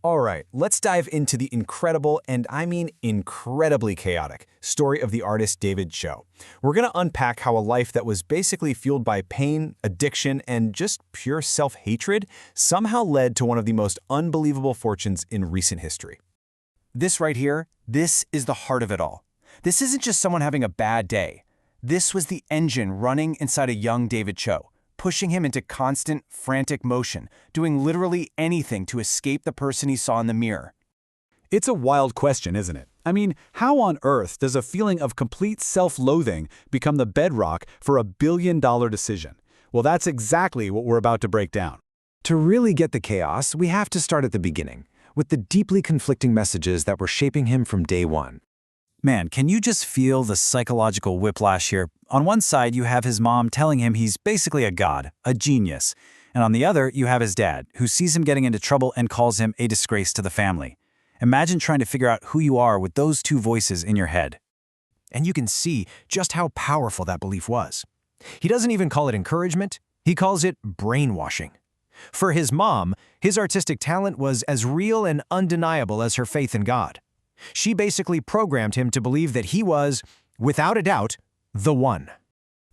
All right, let's dive into the incredible, and I mean incredibly chaotic, story of the artist David Cho. We're going to unpack how a life that was basically fueled by pain, addiction, and just pure self-hatred somehow led to one of the most unbelievable fortunes in recent history. This right here, this is the heart of it all. This isn't just someone having a bad day. This was the engine running inside a young David Cho, pushing him into constant, frantic motion, doing literally anything to escape the person he saw in the mirror. It's a wild question, isn't it? I mean, how on earth does a feeling of complete self-loathing become the bedrock for a billion-dollar decision? Well, that's exactly what we're about to break down. To really get the chaos, we have to start at the beginning, with the deeply conflicting messages that were shaping him from day one. Man, can you just feel the psychological whiplash here? On one side, you have his mom telling him he's basically a god, a genius. And on the other, you have his dad, who sees him getting into trouble and calls him a disgrace to the family. Imagine trying to figure out who you are with those two voices in your head. And you can see just how powerful that belief was. He doesn't even call it encouragement, he calls it brainwashing. For his mom, his artistic talent was as real and undeniable as her faith in God. She basically programmed him to believe that he was, without a doubt, the one.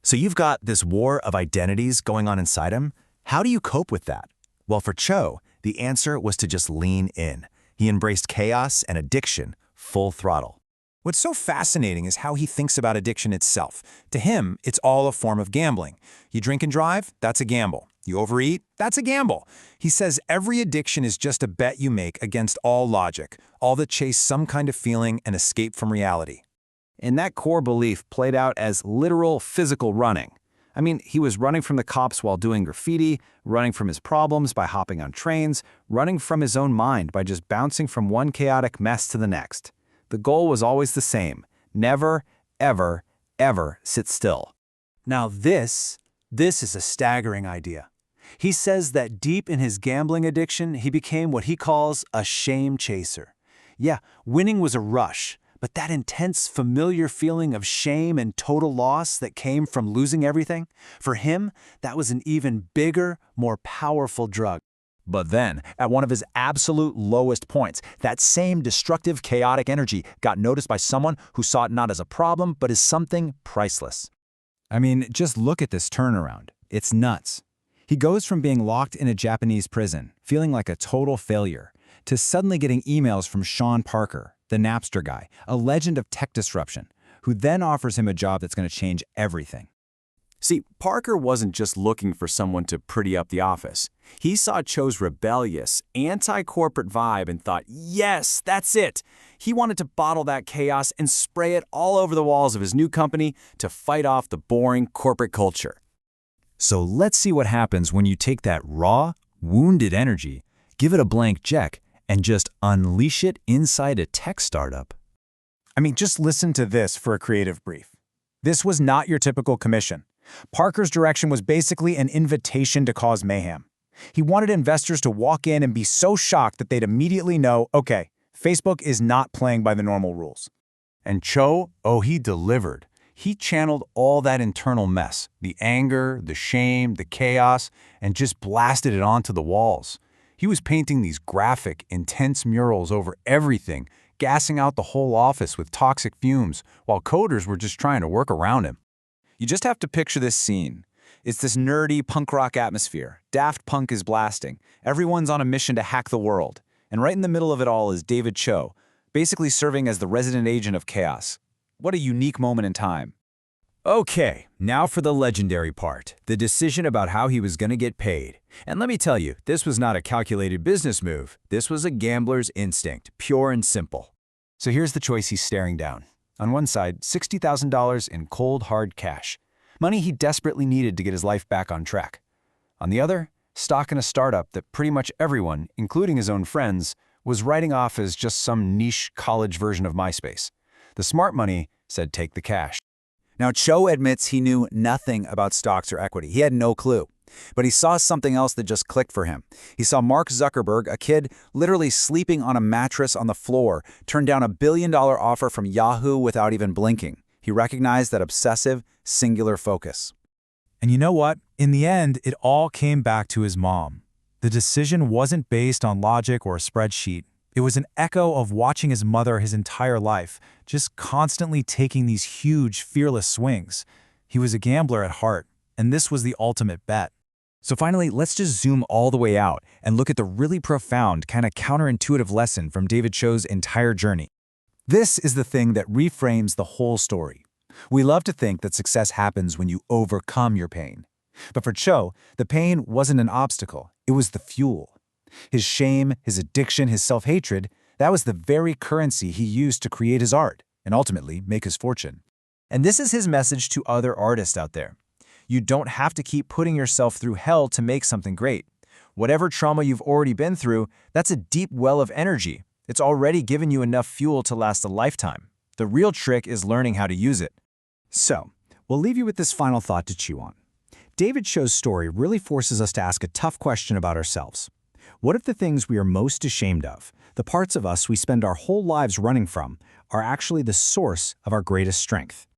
So you've got this war of identities going on inside him. How do you cope with that? Well, for Cho, the answer was to just lean in. He embraced chaos and addiction full throttle. What's so fascinating is how he thinks about addiction itself. To him, it's all a form of gambling. You drink and drive, that's a gamble. You overeat, that's a gamble. He says every addiction is just a bet you make against all logic, all that chase some kind of feeling and escape from reality. And that core belief played out as literal physical running. I mean, he was running from the cops while doing graffiti, running from his problems by hopping on trains, running from his own mind by just bouncing from one chaotic mess to the next. The goal was always the same: never, ever, ever sit still. Now this is a staggering idea. He says that deep in his gambling addiction, he became what he calls a shame chaser. Yeah, winning was a rush, but that intense, familiar feeling of shame and total loss that came from losing everything, for him, that was an even bigger, more powerful drug. But then, at one of his absolute lowest points, that same destructive, chaotic energy got noticed by someone who saw it not as a problem, but as something priceless. I mean, just look at this turnaround. It's nuts. He goes from being locked in a Japanese prison, feeling like a total failure, to suddenly getting emails from Sean Parker, the Napster guy, a legend of tech disruption, who then offers him a job that's going to change everything. See, Parker wasn't just looking for someone to pretty up the office. He saw Cho's rebellious, anti-corporate vibe and thought, yes, that's it. He wanted to bottle that chaos and spray it all over the walls of his new company to fight off the boring corporate culture. So let's see what happens when you take that raw, wounded energy, give it a blank check, and just unleash it inside a tech startup. I mean, just listen to this for a creative brief. This was not your typical commission. Parker's direction was basically an invitation to cause mayhem. He wanted investors to walk in and be so shocked that they'd immediately know, okay, Facebook is not playing by the normal rules. And Cho, he delivered. He channeled all that internal mess, the anger, the shame, the chaos, and just blasted it onto the walls. He was painting these graphic, intense murals over everything, gassing out the whole office with toxic fumes, while coders were just trying to work around him. You just have to picture this scene. It's this nerdy punk rock atmosphere. Daft Punk is blasting. Everyone's on a mission to hack the world. And right in the middle of it all is David Cho, basically serving as the resident agent of chaos. What a unique moment in time. Okay, now for the legendary part, the decision about how he was going to get paid. And let me tell you, this was not a calculated business move. This was a gambler's instinct, pure and simple. So here's the choice he's staring down. On one side, $60,000 in cold, hard cash. Money he desperately needed to get his life back on track. On the other, stock in a startup that pretty much everyone, including his own friends, was writing off as just some niche college version of MySpace. The smart money said take the cash. Now, Cho admits he knew nothing about stocks or equity. He had no clue. But he saw something else that just clicked for him. He saw Mark Zuckerberg, a kid literally sleeping on a mattress on the floor, turn down $1 billion offer from Yahoo without even blinking. He recognized that obsessive, singular focus. And you know what? In the end, it all came back to his mom. The decision wasn't based on logic or a spreadsheet. It was an echo of watching his mother his entire life, just constantly taking these huge, fearless swings. He was a gambler at heart, and this was the ultimate bet. So finally, let's just zoom all the way out and look at the really profound, kind of counterintuitive lesson from David Cho's entire journey. This is the thing that reframes the whole story. We love to think that success happens when you overcome your pain. But for Cho, the pain wasn't an obstacle, it was the fuel. His shame, his addiction, his self-hatred, that was the very currency he used to create his art and ultimately make his fortune. And this is his message to other artists out there. You don't have to keep putting yourself through hell to make something great. Whatever trauma you've already been through, that's a deep well of energy. It's already given you enough fuel to last a lifetime. The real trick is learning how to use it. So, we'll leave you with this final thought to chew on. David Cho's story really forces us to ask a tough question about ourselves. What if the things we are most ashamed of, the parts of us we spend our whole lives running from, are actually the source of our greatest strength?